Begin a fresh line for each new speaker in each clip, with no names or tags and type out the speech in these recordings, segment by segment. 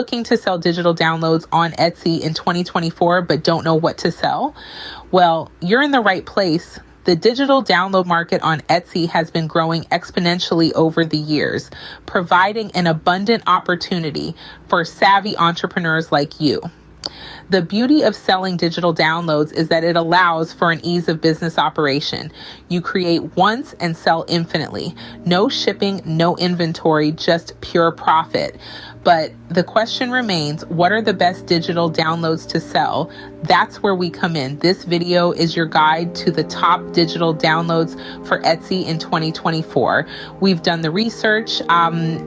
looking to sell digital downloads on Etsy in 2024 but don't know what to sell? Well, you're in the right place. The digital download market on Etsy has been growing exponentially over the years, providing an abundant opportunity for savvy entrepreneurs like you. The beauty of selling digital downloads is that it allows for an ease of business operation. You create once and sell infinitely. No shipping, no inventory, just pure profit. But the question remains, what are the best digital downloads to sell? That's where we come in. This video is your guide to the top digital downloads for Etsy in 2024. We've done the research,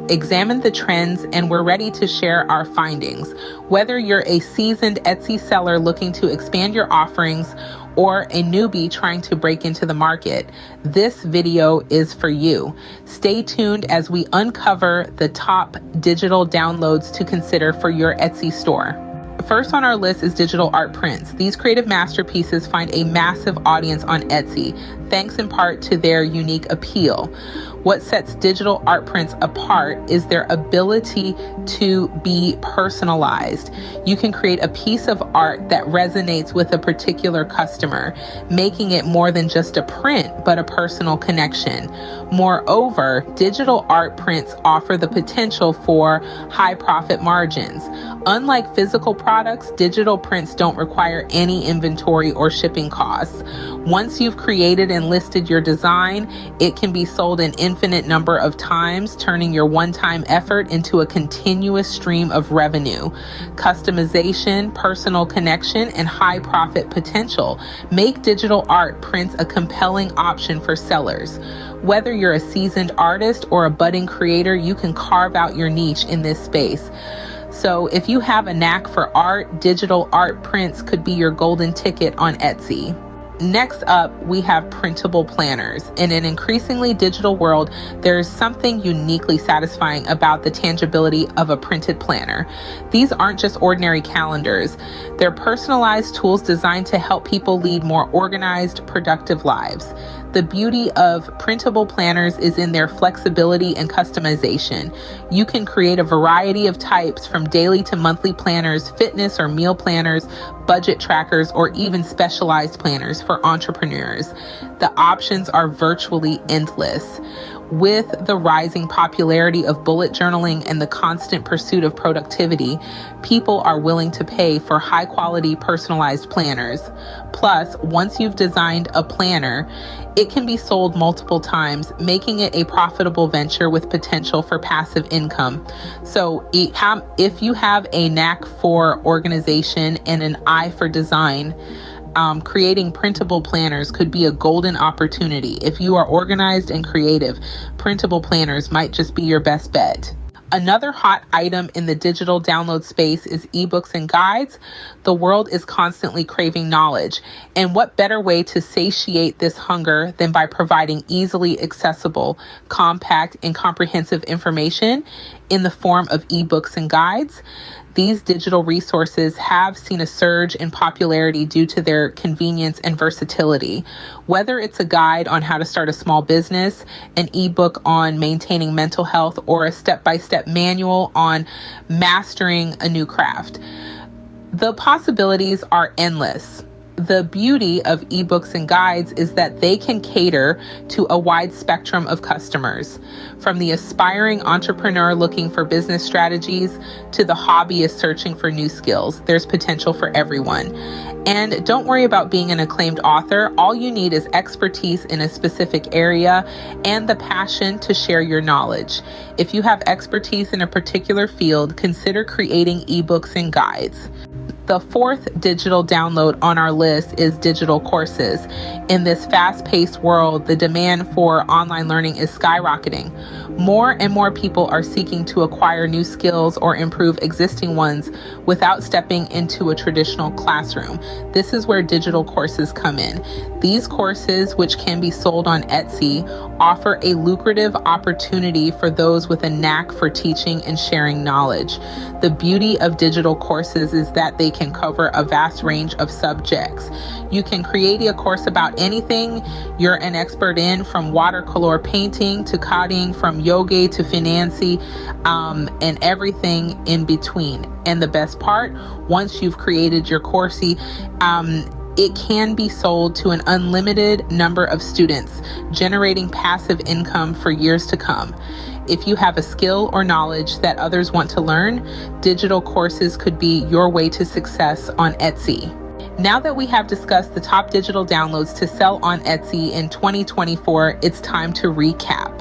examined the trends, and we're ready to share our findings. Whether you're a seasoned Etsy seller looking to expand your offerings or a newbie trying to break into the market, this video is for you. Stay tuned as we uncover the top digital downloads to consider for your Etsy store. First on our list is digital art prints. These creative masterpieces find a massive audience on Etsy, thanks in part to their unique appeal. What sets digital art prints apart is their ability to be personalized. You can create a piece of art that resonates with a particular customer, making it more than just a print, but a personal connection. Moreover, digital art prints offer the potential for high profit margins. Unlike physical products, digital prints don't require any inventory or shipping costs. Once you've created and listed your design, it can be sold an infinite number of times, turning your one-time effort into a continuous stream of revenue. Customization, personal connection, and high profit potential make digital art prints a compelling option for sellers. Whether you're a seasoned artist or a budding creator, you can carve out your niche in this space. So if you have a knack for art, digital art prints could be your golden ticket on Etsy. Next up, we have printable planners. In an increasingly digital world, there is something uniquely satisfying about the tangibility of a printed planner. These aren't just ordinary calendars. They're personalized tools designed to help people lead more organized, productive lives. The beauty of printable planners is in their flexibility and customization. You can create a variety of types, from daily to monthly planners, fitness or meal planners, budget trackers, or even specialized planners for entrepreneurs. The options are virtually endless. With the rising popularity of bullet journaling and the constant pursuit of productivity, people are willing to pay for high-quality personalized planners. Plus, once you've designed a planner, it can be sold multiple times, making it a profitable venture with potential for passive income. So if you have a knack for organization and an eye for design, creating printable planners could be a golden opportunity. If you are organized and creative, printable planners might just be your best bet. Another hot item in the digital download space is ebooks and guides. The world is constantly craving knowledge. And what better way to satiate this hunger than by providing easily accessible, compact, and comprehensive information in the form of ebooks and guides? These digital resources have seen a surge in popularity due to their convenience and versatility. Whether it's a guide on how to start a small business, an ebook on maintaining mental health, or a step-by-step manual on mastering a new craft, the possibilities are endless. The beauty of ebooks and guides is that they can cater to a wide spectrum of customers, from the aspiring entrepreneur looking for business strategies to the hobbyist searching for new skills. There's potential for everyone. And don't worry about being an acclaimed author. All you need is expertise in a specific area and the passion to share your knowledge. If you have expertise in a particular field, consider creating ebooks and guides. The fourth digital download on our list is digital courses. In this fast-paced world, the demand for online learning is skyrocketing. More and more people are seeking to acquire new skills or improve existing ones without stepping into a traditional classroom. This is where digital courses come in. These courses, which can be sold on Etsy, offer a lucrative opportunity for those with a knack for teaching and sharing knowledge. The beauty of digital courses is that they they can cover a vast range of subjects. You can create a course about anything you're an expert in, from watercolor painting to coding, from yoga to financy, and everything in between. And the best part, once you've created your course, it can be sold to an unlimited number of students, generating passive income for years to come. If you have a skill or knowledge that others want to learn, digital courses could be your way to success on Etsy. Now that we have discussed the top digital downloads to sell on Etsy in 2024, it's time to recap.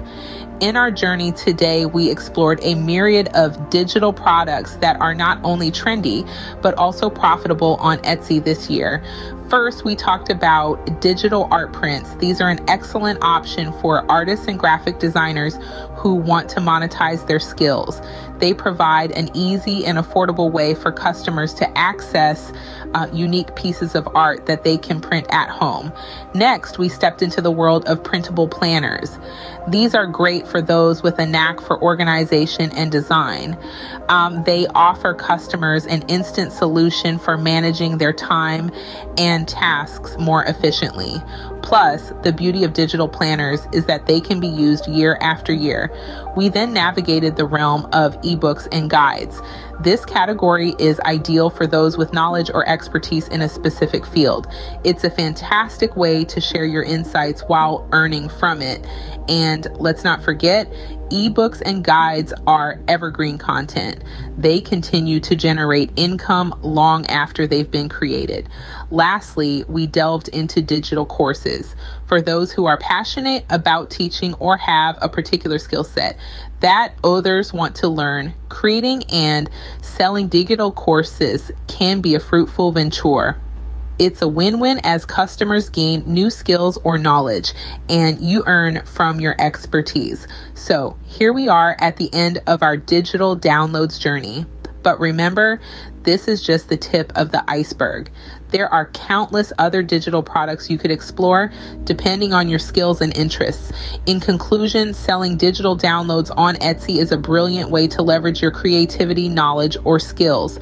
In our journey today, we explored a myriad of digital products that are not only trendy, but also profitable on Etsy this year. First, we talked about digital art prints. These are an excellent option for artists and graphic designers who want to monetize their skills. They provide an easy and affordable way for customers to access unique pieces of art that they can print at home. Next, we stepped into the world of printable planners. These are great for those with a knack for organization and design. They offer customers an instant solution for managing their time and tasks more efficiently. Plus, the beauty of digital planners is that they can be used year after year. We then navigated the realm of ebooks and guides. This category is ideal for those with knowledge or expertise in a specific field. It's a fantastic way to share your insights while earning from it. And let's not forget, ebooks and guides are evergreen content. They continue to generate income long after they've been created. Lastly, we delved into digital courses. For those who are passionate about teaching or have a particular skill set that others want to learn, creating and selling digital courses can be a fruitful venture. It's a win-win as customers gain new skills or knowledge, and you earn from your expertise. So here we are at the end of our digital downloads journey. But remember, this is just the tip of the iceberg. There are countless other digital products you could explore depending on your skills and interests. In conclusion, selling digital downloads on Etsy is a brilliant way to leverage your creativity, knowledge, or skills.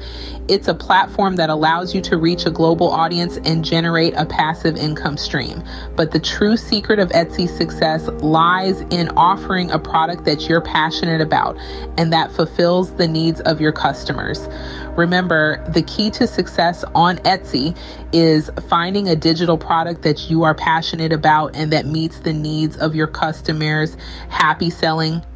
It's a platform that allows you to reach a global audience and generate a passive income stream. But the true secret of Etsy's success lies in offering a product that you're passionate about and that fulfills the needs of your customers. Remember, the key to success on Etsy is finding a digital product that you are passionate about and that meets the needs of your customers. Happy selling.